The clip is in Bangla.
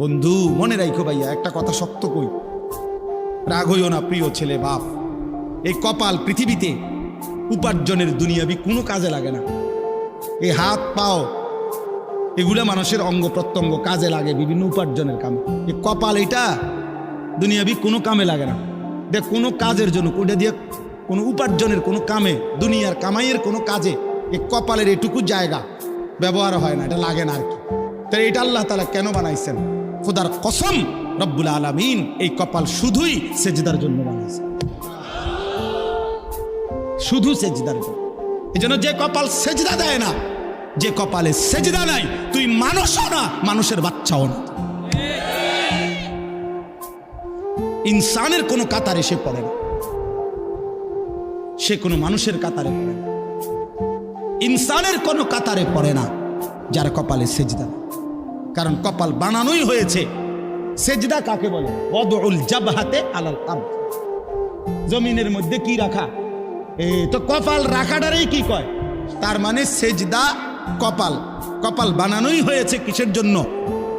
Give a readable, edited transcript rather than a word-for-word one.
বন্ধু মনে রাখো ভাইয়া, একটা কথা শক্ত কই, রাগ হইও না প্রিয় ছেলে বাপ। এই কপাল পৃথিবীতে উপার্জনের দুনিয়াবি কোনো কাজে লাগে না। এই হাত পাও এগুলা মানুষের অঙ্গ প্রত্যঙ্গ কাজে লাগে বিভিন্ন উপার্জনের কামে। এই কপাল এটা দুনিয়াবি কোনো কামে লাগে না। দেখ কোনো কাজের জন্য ওটা দিয়ে কোনো উপার্জনের কোনো কামে, দুনিয়ার কামাইয়ের কোনো কাজে এই কপালের এটুকু জায়গা ব্যবহার হয় না, এটা লাগে না আর কি। তাই এটা আল্লাহ তাআলা কেন বানাইছেন? খোদার কসম রব্বুল আলামিন এই কপাল শুধুই সেজদার জন্য বানাইছে, শুধু সেজদার জন্য। এই জন্য যে কপাল সেজদা দেয় না, যে কপালে সেজদা নাই, তুই মানুষও না, মানুষের বাচ্চাও না। ইনসানের কোনো কাতারে সে পড়ে না, সে কোনো মানুষের কাতারে পড়ে না। ইনসানের কোনো কাতারে পড়ে না যার কপালে সেজদা। কারণ কপাল বানানোই হয়েছে। সেজদা কাকে বলে? ওয়াদউল জাবহাতে আলাল আরদ, জমিনের মধ্যে কি রাখা। তো কপাল রাখাটারেই কি কয়? তার মানে সেজদা কপাল। কপাল বানানোই হয়েছে কিসের জন্য?